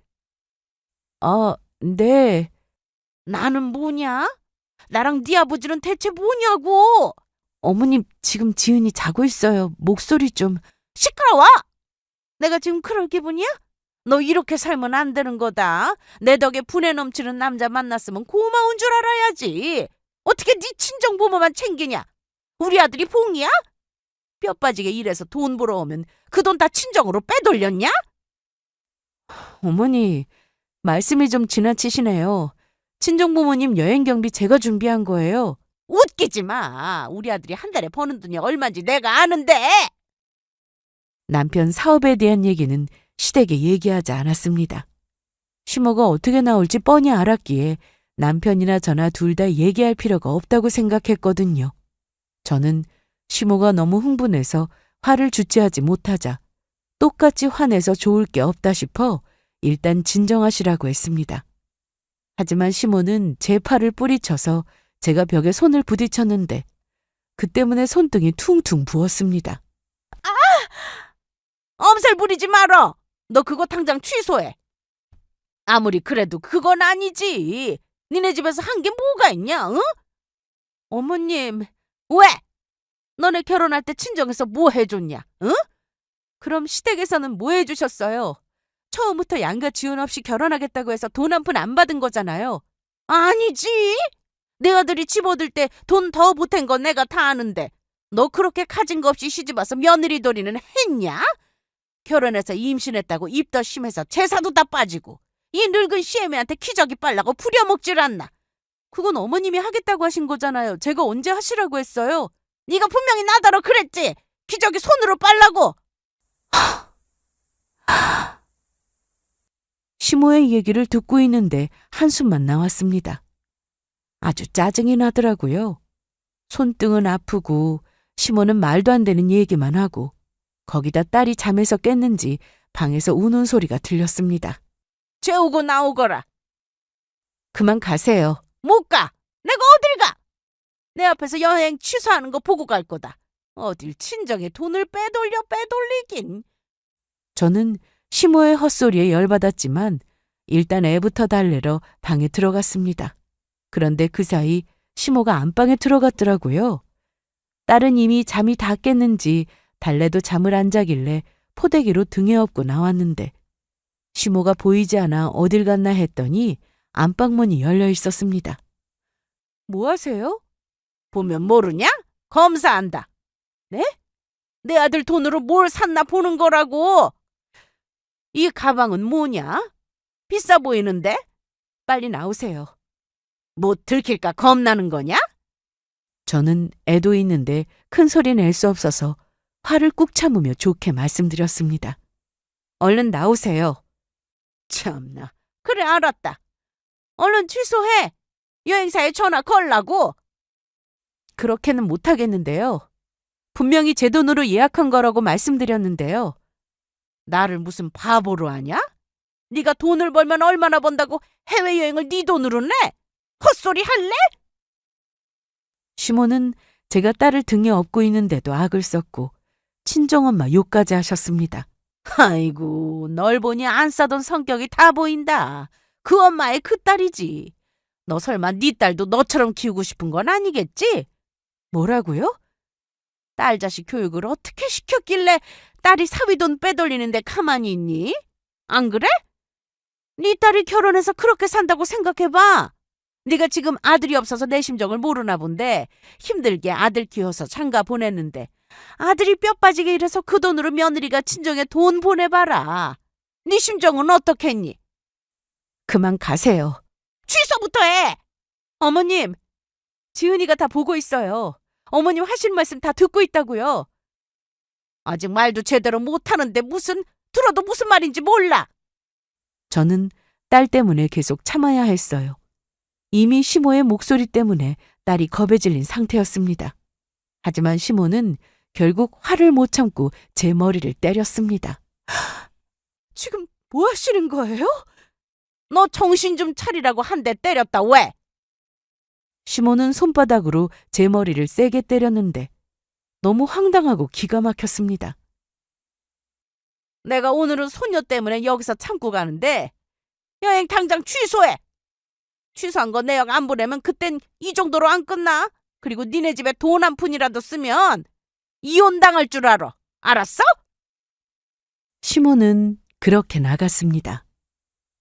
네. 나는 뭐냐? 나랑 네 아버지는 대체 뭐냐고? 어머님, 지금 지은이 자고 있어요. 목소리 좀. 시끄러워! 내가 지금 그럴 기분이야? 너 이렇게 살면 안 되는 거다. 내 덕에 분에 넘치는 남자 만났으면 고마운 줄 알아야지. 어떻게 네 친정부모만 챙기냐? 우리 아들이 봉이야? 뼈 빠지게 일해서 돈 벌어오면 그 돈 다 친정으로 빼돌렸냐? 어머니, 말씀이 좀 지나치시네요. 친정 부모님 여행 경비 제가 준비한 거예요. 웃기지 마. 우리 아들이 한 달에 버는 돈이 얼마인지 내가 아는데. 남편 사업에 대한 얘기는 시댁에 얘기하지 않았습니다. 시모가 어떻게 나올지 뻔히 알았기에 남편이나 저나 둘 다 얘기할 필요가 없다고 생각했거든요. 저는 시모가 너무 흥분해서 화를 주체하지 못하자 똑같이 화내서 좋을 게 없다 싶어 일단 진정하시라고 했습니다. 하지만 시모는 제 팔을 뿌리쳐서 제가 벽에 손을 부딪혔는데 그 때문에 손등이 퉁퉁 부었습니다. 엄살 부리지 말어. 너 그거 당장 취소해. 아무리 그래도 그건 아니지. 니네 집에서 한 게 뭐가 있냐, 응? 어머님, 왜? 너네 결혼할 때 친정에서 뭐 해줬냐, 응? 그럼 시댁에서는 뭐 해주셨어요? 처음부터 양가 지원 없이 결혼하겠다고 해서 돈 한 푼 안 받은 거잖아요. 아니지. 내 아들이 집 얻을 때 돈 더 보탠 건 내가 다 아는데 너 그렇게 가진 거 없이 시집와서 며느리 도리는 했냐? 결혼해서 임신했다고 입 더 심해서 제사도 다 빠지고 이 늙은 시애미한테 기저귀 빨라고 부려먹질 않나. 그건 어머님이 하겠다고 하신 거잖아요. 제가 언제 하시라고 했어요? 네가 분명히 나더러 그랬지. 기저귀 손으로 빨라고. 시모의 얘기를 듣고 있는데 한숨만 나왔습니다. 아주 짜증이 나더라고요. 손등은 아프고 시모는 말도 안 되는 얘기만 하고 거기다 딸이 잠에서 깼는지 방에서 우는 소리가 들렸습니다. 재우고 나오거라. 그만 가세요. 못 가. 내가 어딜 가. 내 앞에서 여행 취소하는 거 보고 갈 거다. 어딜 친정에 돈을 빼돌리긴. 저는 시모의 헛소리에 열받았지만 일단 애부터 달래러 방에 들어갔습니다. 그런데 그 사이 시모가 안방에 들어갔더라고요. 딸은 이미 잠이 다 깼는지 달래도 잠을 안 자길래 포대기로 등에 업고 나왔는데 시모가 보이지 않아 어딜 갔나 했더니 안방문이 열려 있었습니다. 뭐 하세요? 보면 모르냐? 검사한다. 네? 내 아들 돈으로 뭘 샀나 보는 거라고. 이 가방은 뭐냐? 비싸 보이는데? 빨리 나오세요. 뭐 들킬까 겁나는 거냐? 저는 애도 있는데 큰 소리 낼 수 없어서 화를 꾹 참으며 좋게 말씀드렸습니다. 얼른 나오세요. 참나. 그래 알았다. 얼른 취소해. 여행사에 전화 걸라고. 그렇게는 못하겠는데요. 분명히 제 돈으로 예약한 거라고 말씀드렸는데요. 나를 무슨 바보로 하냐? 네가 돈을 벌면 얼마나 번다고 해외여행을 네 돈으로 내? 헛소리 할래? 시모는 제가 딸을 등에 업고 있는데도 악을 썼고 친정엄마 욕까지 하셨습니다. 아이고, 널 보니 안 싸던 성격이 다 보인다. 그 엄마의 그 딸이지. 너 설마 네 딸도 너처럼 키우고 싶은 건 아니겠지? 뭐라고요? 딸 자식 교육을 어떻게 시켰길래 딸이 사위돈 빼돌리는데 가만히 있니? 안 그래? 네 딸이 결혼해서 그렇게 산다고 생각해봐. 네가 지금 아들이 없어서 내 심정을 모르나 본데 힘들게 아들 키워서 장가 보냈는데 아들이 뼈 빠지게 일해서 그 돈으로 며느리가 친정에 돈 보내봐라. 네 심정은 어떻겠니? 그만 가세요. 취소부터 해! 어머님, 지은이가 다 보고 있어요. 어머님 하신 말씀 다 듣고 있다고요. 아직 말도 제대로 못하는데 들어도 무슨 말인지 몰라. 저는 딸 때문에 계속 참아야 했어요. 이미 시모의 목소리 때문에 딸이 겁에 질린 상태였습니다. 하지만 시모는 결국 화를 못 참고 제 머리를 때렸습니다. 지금 뭐 하시는 거예요? 너 정신 좀 차리라고 한 대 때렸다 왜? 시모는 손바닥으로 제 머리를 세게 때렸는데 너무 황당하고 기가 막혔습니다. 내가 오늘은 손녀 때문에 여기서 참고 가는데 여행 당장 취소해. 취소한 거 내역 안 보내면 그땐 이 정도로 안 끝나. 그리고 니네 집에 돈 한 푼이라도 쓰면 이혼당할 줄 알아. 알았어? 시모는 그렇게 나갔습니다.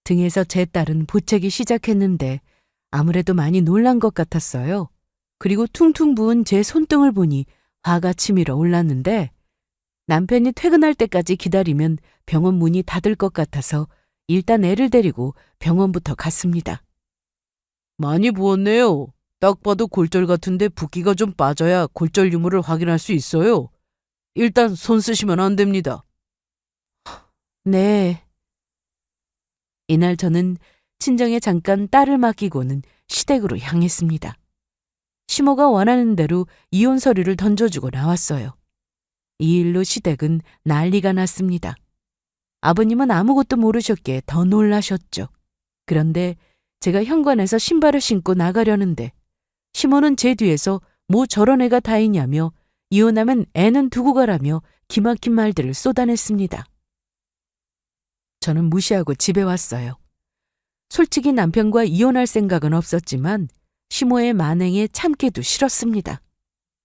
등에서 제 딸은 보채기 시작했는데 아무래도 많이 놀란 것 같았어요. 그리고 퉁퉁 부은 제 손등을 보니 화가 치밀어 올랐는데 남편이 퇴근할 때까지 기다리면 병원 문이 닫을 것 같아서 일단 애를 데리고 병원부터 갔습니다. 많이 부었네요. 딱 봐도 골절 같은데 붓기가 좀 빠져야 골절 유무를 확인할 수 있어요. 일단 손 쓰시면 안 됩니다. 네. 이날 저는 친정에 잠깐 딸을 맡기고는 시댁으로 향했습니다. 시모가 원하는 대로 이혼 서류를 던져주고 나왔어요. 이 일로 시댁은 난리가 났습니다. 아버님은 아무것도 모르셨기에 더 놀라셨죠. 그런데 제가 현관에서 신발을 신고 나가려는데 시모는 제 뒤에서 뭐 저런 애가 다 있냐며 이혼하면 애는 두고 가라며 기막힌 말들을 쏟아냈습니다. 저는 무시하고 집에 왔어요. 솔직히 남편과 이혼할 생각은 없었지만 시모의 만행에 참기도 싫었습니다.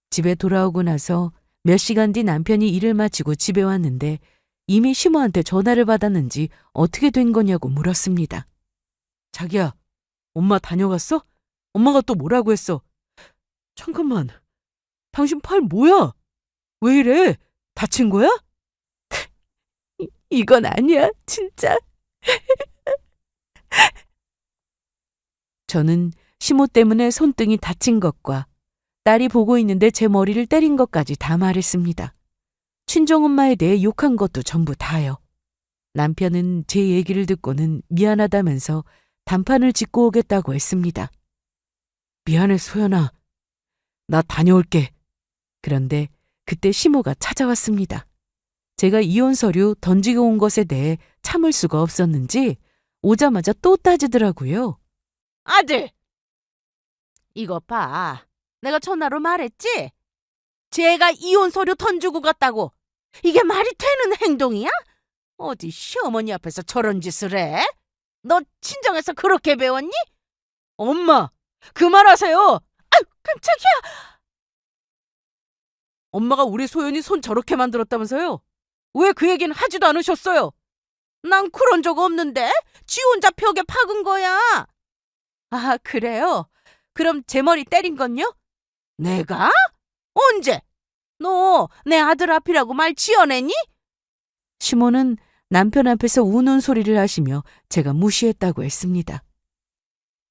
집에 돌아오고 나서 몇 시간 뒤 남편이 일을 마치고 집에 왔는데 이미 시모한테 전화를 받았는지 어떻게 된 거냐고 물었습니다. 자기야, 엄마 다녀갔어? 엄마가 또 뭐라고 했어? 잠깐만, 당신 팔 뭐야? 왜 이래? 다친 거야? 이건 아니야, 진짜. 저는 시모 때문에 손등이 다친 것과 딸이 보고 있는데 제 머리를 때린 것까지 다 말했습니다. 친정엄마에 대해 욕한 것도 전부 다요. 남편은 제 얘기를 듣고는 미안하다면서 단판을 짓고 오겠다고 했습니다. 미안해, 소연아. 나 다녀올게. 그런데 그때 시모가 찾아왔습니다. 제가 이혼 서류 던지고 온 것에 대해 참을 수가 없었는지 오자마자 또 따지더라고요. 아들! 이것 봐. 내가 전화로 말했지? 쟤가 이혼 서류 던지고 갔다고. 이게 말이 되는 행동이야? 어디 시어머니 앞에서 저런 짓을 해? 너 친정에서 그렇게 배웠니? 엄마, 그만하세요. 아유, 깜짝이야. 엄마가 우리 소연이 손 저렇게 만들었다면서요? 왜 그 얘기는 하지도 않으셨어요? 난 그런 적 없는데 지 혼자 벽에 박은 거야. 아, 그래요? 그럼 제 머리 때린 건요? 내가? 언제? 너 내 아들 앞이라고 말 지어내니? 시모는 남편 앞에서 우는 소리를 하시며 제가 무시했다고 했습니다.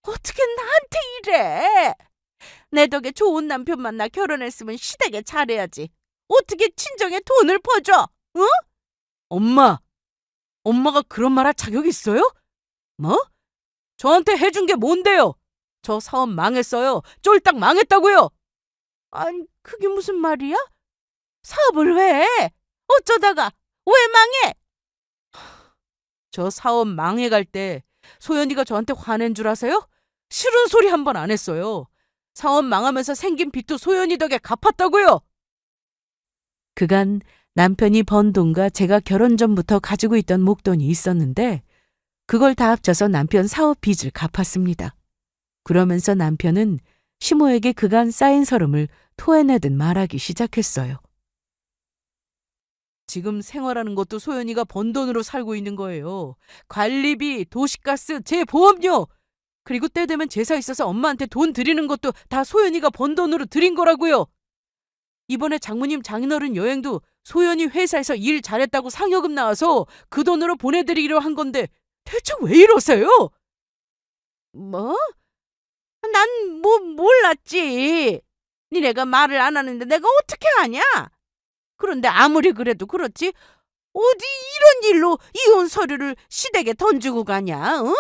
어떻게 나한테 이래? 내 덕에 좋은 남편 만나 결혼했으면 시댁에 잘해야지. 어떻게 친정에 돈을 퍼줘? 응? 엄마가 그런 말 할 자격 있어요? 뭐? 저한테 해준 게 뭔데요? 저 사업 망했어요. 쫄딱 망했다고요. 아니, 그게 무슨 말이야? 사업을 왜 해? 어쩌다가 왜 망해? 저 사업 망해갈 때 소연이가 저한테 화낸 줄 아세요? 싫은 소리 한 번 안 했어요. 사업 망하면서 생긴 빚도 소연이 덕에 갚았다고요. 그간 남편이 번 돈과 제가 결혼 전부터 가지고 있던 목돈이 있었는데 그걸 다 합쳐서 남편 사업 빚을 갚았습니다. 그러면서 남편은 시모에게 그간 쌓인 서름을 토해내듯 말하기 시작했어요. 지금 생활하는 것도 소연이가 번 돈으로 살고 있는 거예요. 관리비, 도시가스, 제 보험료, 그리고 때 되면 제사 있어서 엄마한테 돈 드리는 것도 다 소연이가 번 돈으로 드린 거라고요. 이번에 장모님 장인어른 여행도 소연이 회사에서 일 잘했다고 상여금 나와서 그 돈으로 보내드리기로 한 건데 대체 왜 이러세요? 뭐? 난 몰랐지. 니네가 말을 안 하는데 내가 어떻게 아냐? 그런데 아무리 그래도 그렇지 어디 이런 일로 이혼 서류를 시댁에 던지고 가냐? 응?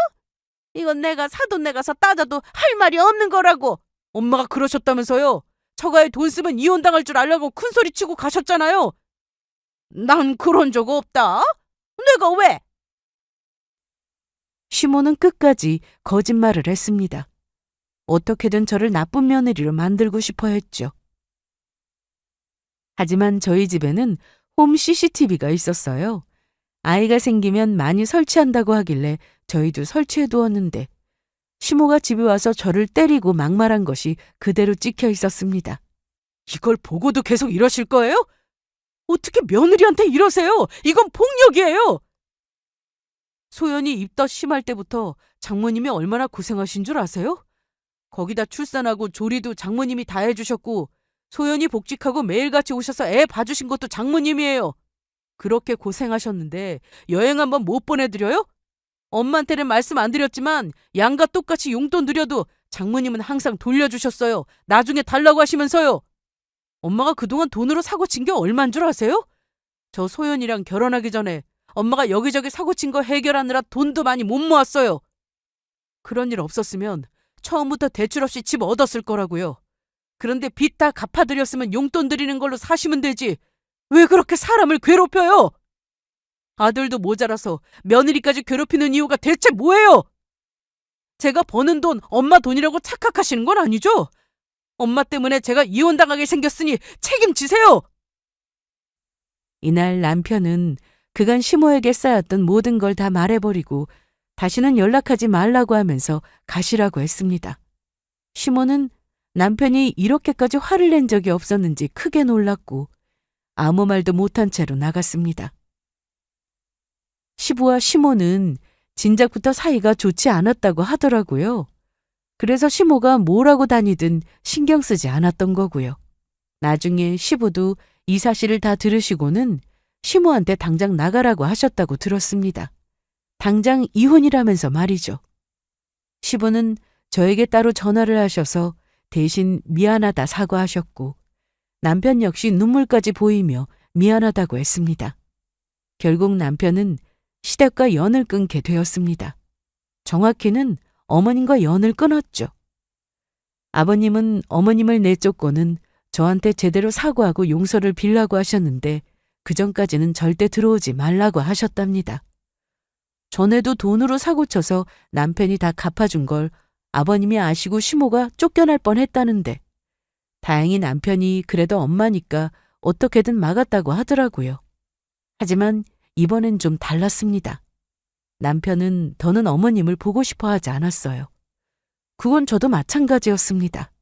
이건 내가 사돈 내가서 따져도 할 말이 없는 거라고. 엄마가 그러셨다면서요. 처가에 돈 쓰면 이혼당할 줄 알라고 큰소리치고 가셨잖아요. 난 그런 적 없다. 내가 왜? 시모는 끝까지 거짓말을 했습니다. 어떻게든 저를 나쁜 며느리로 만들고 싶어 했죠. 하지만 저희 집에는 홈 CCTV가 있었어요. 아이가 생기면 많이 설치한다고 하길래 저희도 설치해 두었는데 시모가 집에 와서 저를 때리고 막말한 것이 그대로 찍혀 있었습니다. 이걸 보고도 계속 이러실 거예요? 어떻게 며느리한테 이러세요? 이건 폭력이에요. 소연이 입덧 심할 때부터 장모님이 얼마나 고생하신 줄 아세요? 거기다 출산하고 조리도 장모님이 다 해주셨고 소연이 복직하고 매일같이 오셔서 애 봐주신 것도 장모님이에요. 그렇게 고생하셨는데 여행 한번 못 보내드려요? 엄마한테는 말씀 안 드렸지만 양가 똑같이 용돈 드려도 장모님은 항상 돌려주셨어요. 나중에 달라고 하시면서요. 엄마가 그동안 돈으로 사고 친 게 얼만 줄 아세요? 저 소연이랑 결혼하기 전에 엄마가 여기저기 사고 친 거 해결하느라 돈도 많이 못 모았어요. 그런 일 없었으면 처음부터 대출 없이 집 얻었을 거라고요. 그런데 빚 다 갚아드렸으면 용돈 드리는 걸로 사시면 되지. 왜 그렇게 사람을 괴롭혀요? 아들도 모자라서 며느리까지 괴롭히는 이유가 대체 뭐예요? 제가 버는 돈 엄마 돈이라고 착각하시는 건 아니죠? 엄마 때문에 제가 이혼당하게 생겼으니 책임지세요! 이날 남편은 그간 시모에게 쌓였던 모든 걸 다 말해버리고 다시는 연락하지 말라고 하면서 가시라고 했습니다. 시모는 남편이 이렇게까지 화를 낸 적이 없었는지 크게 놀랐고 아무 말도 못한 채로 나갔습니다. 시부와 시모는 진작부터 사이가 좋지 않았다고 하더라고요. 그래서 시모가 뭐라고 다니든 신경 쓰지 않았던 거고요. 나중에 시부도 이 사실을 다 들으시고는 시모한테 당장 나가라고 하셨다고 들었습니다. 당장 이혼이라면서 말이죠. 시부는 저에게 따로 전화를 하셔서 대신 미안하다 사과하셨고 남편 역시 눈물까지 보이며 미안하다고 했습니다. 결국 남편은 시댁과 연을 끊게 되었습니다. 정확히는 어머님과 연을 끊었죠. 아버님은 어머님을 내쫓고는 저한테 제대로 사과하고 용서를 빌라고 하셨는데 그전까지는 절대 들어오지 말라고 하셨답니다. 전에도 돈으로 사고쳐서 남편이 다 갚아준 걸 아버님이 아시고 시모가 쫓겨날 뻔했다는데 다행히 남편이 그래도 엄마니까 어떻게든 막았다고 하더라고요. 하지만 이번엔 좀 달랐습니다. 남편은 더는 어머님을 보고 싶어 하지 않았어요. 그건 저도 마찬가지였습니다.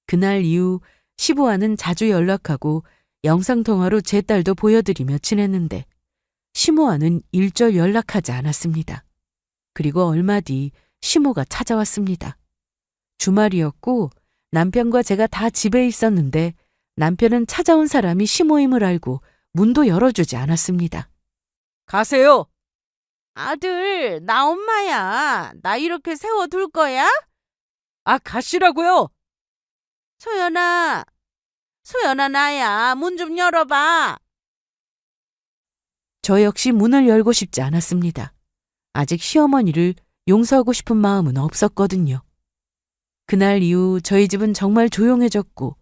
그날 이후 시부와는 자주 연락하고 영상통화로 제 딸도 보여드리며 지냈는데 시모와는 일절 연락하지 않았습니다. 그리고 얼마 뒤 시모가 찾아왔습니다. 주말이었고 남편과 제가 다 집에 있었는데 남편은 찾아온 사람이 시모임을 알고 문도 열어주지 않았습니다. 가세요. 아들, 나 엄마야. 나 이렇게 세워둘 거야? 아, 가시라고요. 소연아, 소연아 나야. 문 좀 열어봐. 저 역시 문을 열고 싶지 않았습니다. 아직 시어머니를 용서하고 싶은 마음은 없었거든요. 그날 이후 저희 집은 정말 조용해졌고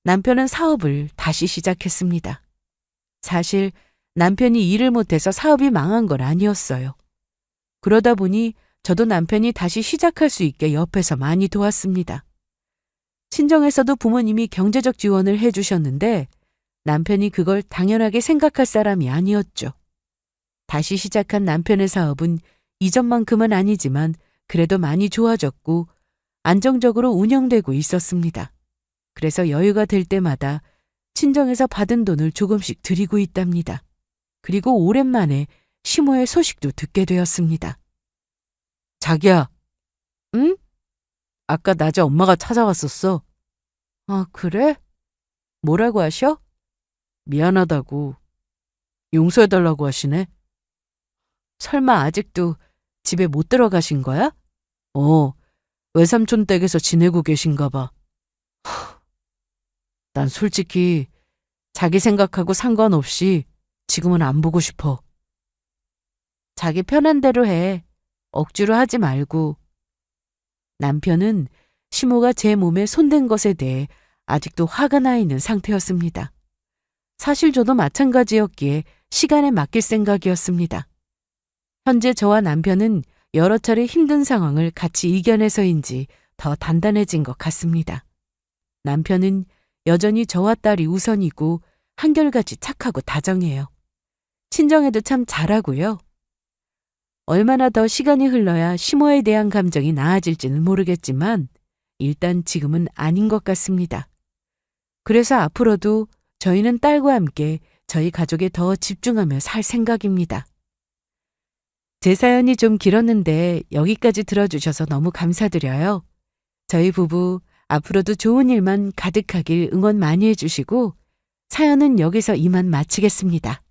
남편은 사업을 다시 시작했습니다. 사실 남편이 일을 못해서 사업이 망한 건 아니었어요. 그러다 보니 저도 남편이 다시 시작할 수 있게 옆에서 많이 도왔습니다. 친정에서도 부모님이 경제적 지원을 해주셨는데 남편이 그걸 당연하게 생각할 사람이 아니었죠. 다시 시작한 남편의 사업은 이전만큼은 아니지만 그래도 많이 좋아졌고 안정적으로 운영되고 있었습니다. 그래서 여유가 될 때마다 친정에서 받은 돈을 조금씩 드리고 있답니다. 그리고 오랜만에 시모의 소식도 듣게 되었습니다. 자기야. 응? 아까 낮에 엄마가 찾아왔었어. 아, 그래? 뭐라고 하셔? 미안하다고. 용서해달라고 하시네. 설마 아직도 집에 못 들어가신 거야? 외삼촌 댁에서 지내고 계신가 봐. 난 솔직히 자기 생각하고 상관없이 지금은 안 보고 싶어. 자기 편한 대로 해. 억지로 하지 말고. 남편은 시모가 제 몸에 손댄 것에 대해 아직도 화가 나 있는 상태였습니다. 사실 저도 마찬가지였기에 시간에 맡길 생각이었습니다. 현재 저와 남편은 여러 차례 힘든 상황을 같이 이겨내서인지 더 단단해진 것 같습니다. 남편은 여전히 저와 딸이 우선이고 한결같이 착하고 다정해요. 친정에도 참 잘하고요. 얼마나 더 시간이 흘러야 시모에 대한 감정이 나아질지는 모르겠지만 일단 지금은 아닌 것 같습니다. 그래서 앞으로도 저희는 딸과 함께 저희 가족에 더 집중하며 살 생각입니다. 제 사연이 좀 길었는데 여기까지 들어주셔서 너무 감사드려요. 저희 부부 앞으로도 좋은 일만 가득하길 응원 많이 해주시고 사연은 여기서 이만 마치겠습니다.